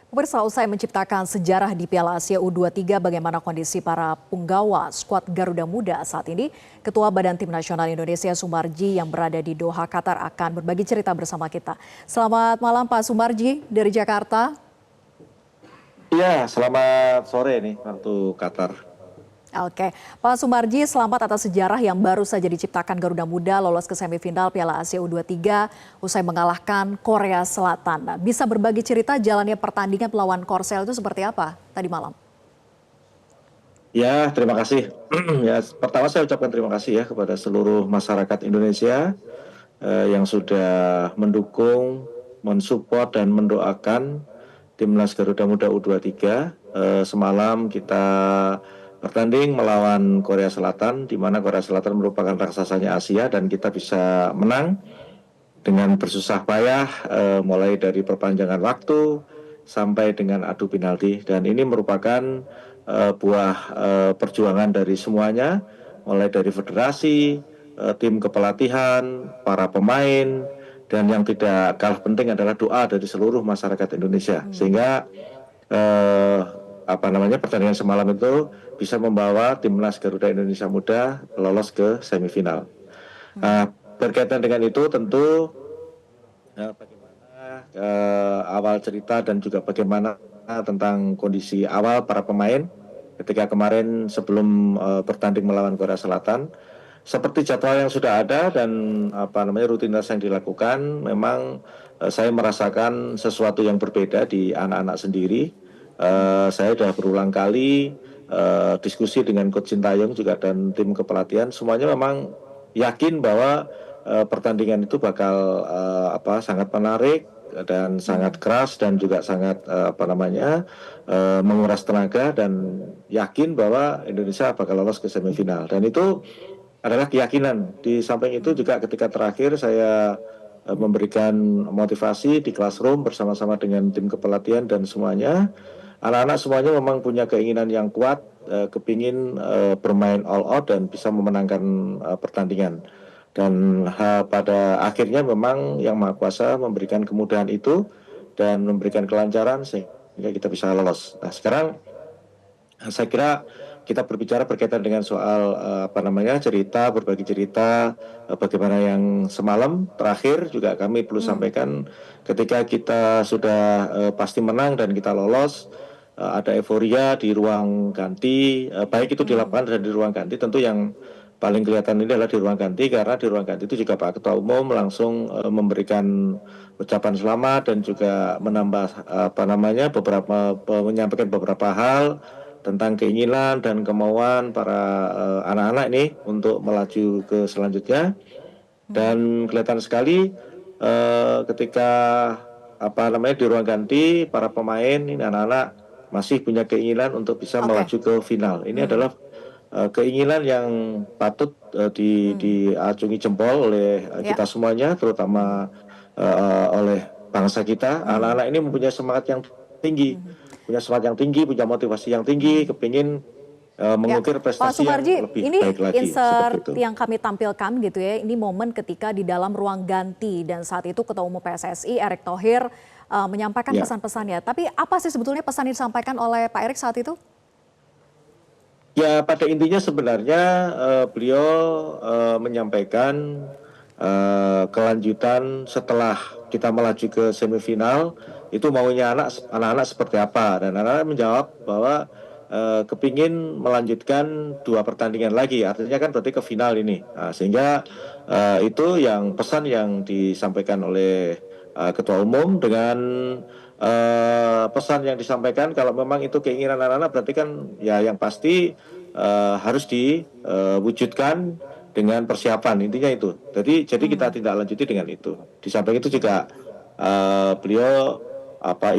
Pemirsa, usai menciptakan sejarah di Piala Asia U23, bagaimana kondisi para punggawa skuad Garuda Muda saat ini? Ketua Badan Tim Nasional Indonesia Sumarji yang berada di Doha, Qatar akan berbagi cerita bersama kita. Selamat malam Pak Sumarji dari Jakarta. Iya, selamat sore nih waktu Qatar. Oke, Pak Sumarji, selamat atas sejarah yang baru saja diciptakan Garuda Muda lolos ke semifinal Piala Asia U23 usai mengalahkan Korea Selatan. Nah, bisa berbagi cerita jalannya pertandingan melawan Korsel itu seperti apa tadi malam? Ya, terima kasih. Ya, pertama saya ucapkan terima kasih ya kepada seluruh masyarakat Indonesia yang sudah mendukung, mensupport dan mendoakan Timnas Garuda Muda U23. Semalam kita bertanding melawan Korea Selatan, di mana Korea Selatan merupakan raksasanya Asia dan kita bisa menang dengan bersusah payah, mulai dari perpanjangan waktu sampai dengan adu penalti. Dan ini merupakan buah perjuangan dari semuanya, mulai dari federasi, tim kepelatihan, para pemain, dan yang tidak kalah penting adalah doa dari seluruh masyarakat Indonesia. Sehingga pertandingan semalam itu bisa membawa Timnas Garuda Indonesia Muda lolos ke semifinal. Berkaitan dengan itu tentu bagaimana awal cerita dan juga bagaimana tentang kondisi awal para pemain ketika kemarin sebelum bertanding melawan Korea Selatan. Seperti jadwal yang sudah ada dan rutinitas yang dilakukan, memang saya merasakan sesuatu yang berbeda di anak-anak sendiri. Saya sudah berulang kali diskusi dengan Coach Sintayong juga dan tim kepelatihan, semuanya memang yakin bahwa pertandingan itu bakal sangat menarik dan sangat keras dan juga sangat menguras tenaga, dan yakin bahwa Indonesia bakal lolos ke semifinal. Dan itu adalah keyakinan. Di samping itu juga ketika terakhir saya memberikan motivasi di classroom bersama-sama dengan tim kepelatihan dan semuanya. Anak-anak semuanya memang punya keinginan yang kuat, kepingin bermain all out dan bisa memenangkan pertandingan. Dan pada akhirnya memang Yang Maha Kuasa memberikan kemudahan itu dan memberikan kelancaran sehingga kita bisa lolos. Nah, sekarang saya kira kita berbicara berkaitan dengan soal berbagi cerita bagaimana yang semalam terakhir juga kami perlu sampaikan, ketika kita sudah pasti menang dan kita lolos, ada euforia di ruang ganti, baik itu di lapangan dan di ruang ganti. Tentu yang paling kelihatan ini adalah di ruang ganti, karena di ruang ganti itu juga Pak Ketua Umum langsung memberikan ucapan selamat dan juga menyampaikan beberapa hal tentang keinginan dan kemauan para anak-anak ini untuk melaju ke selanjutnya. Dan kelihatan sekali ketika di ruang ganti para pemain ini, anak-anak masih punya keinginan untuk bisa melaju ke final. Ini adalah keinginan yang patut diacungi jempol oleh kita semuanya, terutama oleh bangsa kita. Anak-anak ini mempunyai semangat yang tinggi, punya motivasi yang tinggi, kepingin mengukir Pak prestasi yang Sumarji, lebih ini baik lagi. insert yang kami tampilkan gitu ya, ini momen ketika di dalam ruang ganti dan saat itu Ketua Umum PSSI Erick Thohir menyampaikan pesan-pesannya. Tapi apa sih sebetulnya pesan yang disampaikan oleh Pak Erick saat itu? Ya, pada intinya sebenarnya beliau menyampaikan kelanjutan setelah kita melaju ke semifinal, itu maunya anak-anak seperti apa, dan anak-anak menjawab bahwa kepingin melanjutkan 2 pertandingan lagi, artinya kan berarti ke final ini. Nah, sehingga itu yang pesan yang disampaikan oleh Ketua Umum, dengan pesan yang disampaikan kalau memang itu keinginan anak-anak, berarti kan ya yang pasti harus diwujudkan dengan persiapan, intinya itu. Jadi kita tidak lanjuti dengan itu. Di samping itu juga beliau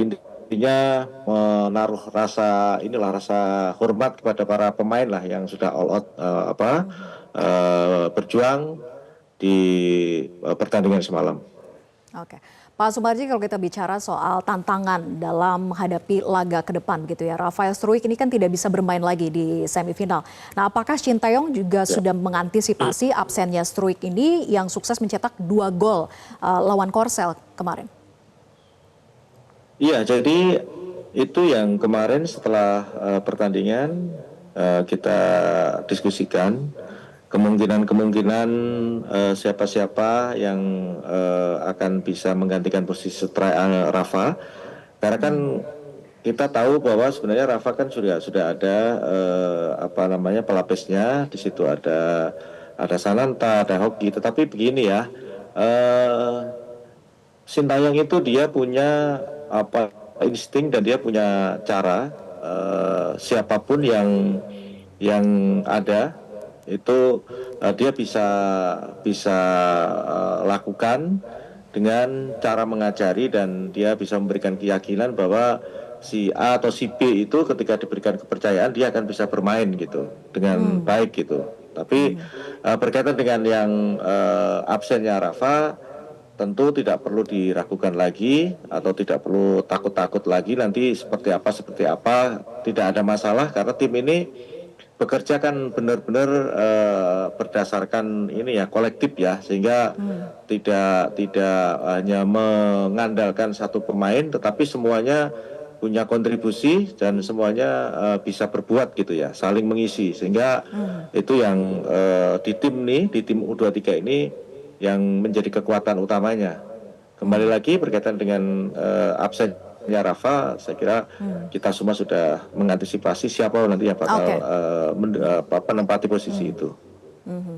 intinya menaruh rasa hormat kepada para pemain lah yang sudah all out berjuang di pertandingan semalam. Oke, Pak Sumarji, kalau kita bicara soal tantangan dalam menghadapi laga ke depan gitu ya, Rafael Struijk ini kan tidak bisa bermain lagi di semifinal. Nah, apakah Sintayong juga sudah mengantisipasi absennya Struijk ini yang sukses mencetak 2 gol lawan Korsel kemarin? Iya, jadi Itu yang kemarin setelah pertandingan kita diskusikan kemungkinan siapa-siapa yang akan bisa menggantikan posisi Rafa, karena kan kita tahu bahwa sebenarnya Rafa kan sudah ada pelapisnya. Di situ ada Sananta, ada Hoki. Tetapi begini ya, Sintayong itu dia punya insting dan dia punya cara, siapapun yang ada itu dia bisa bisa lakukan dengan cara mengajari, dan dia bisa memberikan keyakinan bahwa si A atau si B itu ketika diberikan kepercayaan dia akan bisa bermain gitu dengan baik gitu. Tapi berkaitan dengan yang absennya Rafa, tentu tidak perlu diragukan lagi atau tidak perlu takut-takut lagi nanti seperti apa, tidak ada masalah karena tim ini bekerja kan benar-benar berdasarkan ini ya, kolektif ya, sehingga tidak hanya mengandalkan satu pemain tetapi semuanya punya kontribusi dan semuanya bisa berbuat gitu ya, saling mengisi, sehingga itu yang di tim U23 ini yang menjadi kekuatan utamanya. Kembali lagi berkaitan dengan absennya Rafa, saya kira kita semua sudah mengantisipasi siapa nanti yang bakal menempati posisi itu.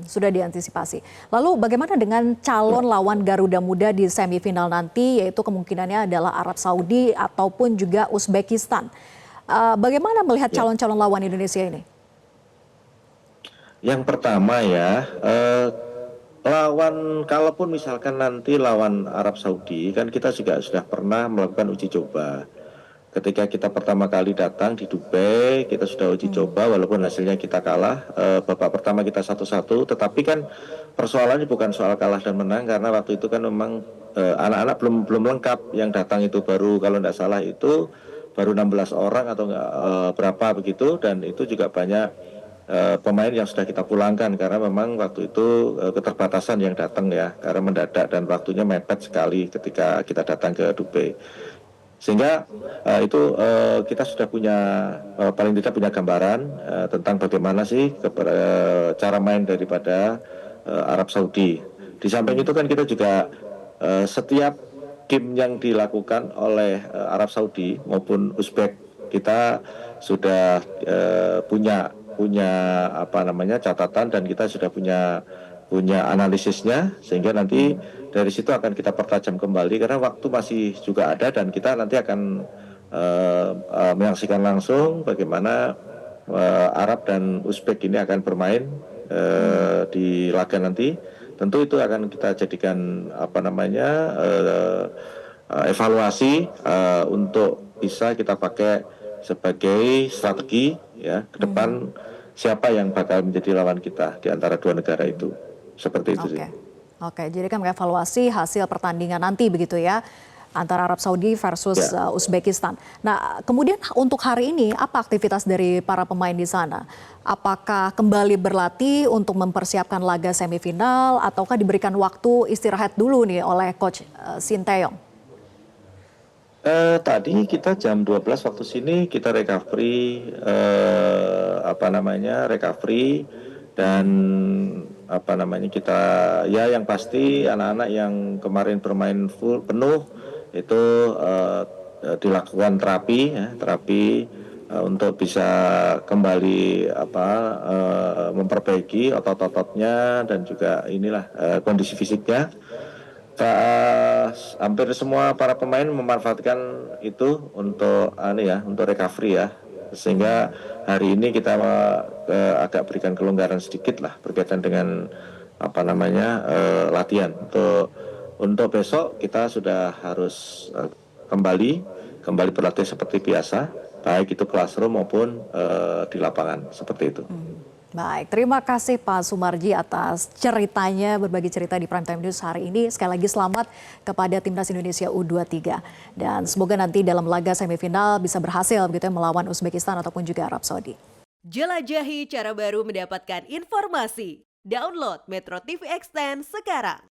Sudah diantisipasi. Lalu bagaimana dengan calon lawan Garuda Muda di semifinal nanti, yaitu kemungkinannya adalah Arab Saudi ataupun juga Uzbekistan. Bagaimana melihat calon-calon lawan Indonesia ini? Yang pertama ya, kalaupun misalkan nanti lawan Arab Saudi, kan kita juga sudah pernah melakukan uji coba. Ketika kita pertama kali datang di Dubai, kita sudah uji coba walaupun hasilnya kita kalah. Babak pertama kita 1-1, tetapi kan persoalannya bukan soal kalah dan menang, karena waktu itu kan memang anak-anak belum lengkap. Yang datang itu baru, kalau tidak salah itu baru 16 orang atau berapa begitu, dan itu juga banyak pemain yang sudah kita pulangkan karena memang waktu itu keterbatasan yang datang ya, karena mendadak dan waktunya mepet sekali ketika kita datang ke Dubai. Sehingga itu kita sudah punya paling tidak punya gambaran tentang bagaimana sih cara main daripada Arab Saudi. Di samping itu kan kita juga setiap game yang dilakukan oleh Arab Saudi maupun Uzbek, kita sudah punya catatan, dan kita sudah punya analisisnya, sehingga nanti dari situ akan kita pertajam kembali karena waktu masih juga ada, dan kita nanti akan menyaksikan langsung bagaimana Arab dan Uzbek ini akan bermain di laga nanti. Tentu itu akan kita jadikan evaluasi untuk bisa kita pakai sebagai strategi ya ke depan, siapa yang bakal menjadi lawan kita di antara dua negara itu. Seperti itu sih. Oke, jadi kan mengevaluasi hasil pertandingan nanti begitu ya, antara Arab Saudi versus Uzbekistan. Nah, kemudian untuk hari ini apa aktivitas dari para pemain di sana? Apakah kembali berlatih untuk mempersiapkan laga semifinal ataukah diberikan waktu istirahat dulu nih oleh Coach Sinteyong? Tadi kita jam 12 waktu sini kita recovery, dan kita ya yang pasti anak-anak yang kemarin bermain full penuh itu dilakukan terapi untuk bisa kembali memperbaiki otot-ototnya dan juga kondisi fisiknya. Hampir semua para pemain memanfaatkan itu untuk recovery ya, sehingga hari ini kita agak berikan kelonggaran sedikit lah berkaitan dengan latihan. Untuk besok kita sudah harus kembali berlatih seperti biasa, baik itu classroom maupun di lapangan, seperti itu. Baik, terima kasih Pak Sumarji atas ceritanya, berbagi cerita di Prime Time News hari ini. Sekali lagi selamat kepada Timnas Indonesia U23. Dan semoga nanti dalam laga semifinal bisa berhasil begitu melawan Uzbekistan ataupun juga Arab Saudi. Jelajahi cara baru mendapatkan informasi. Download Metro TV Extend sekarang.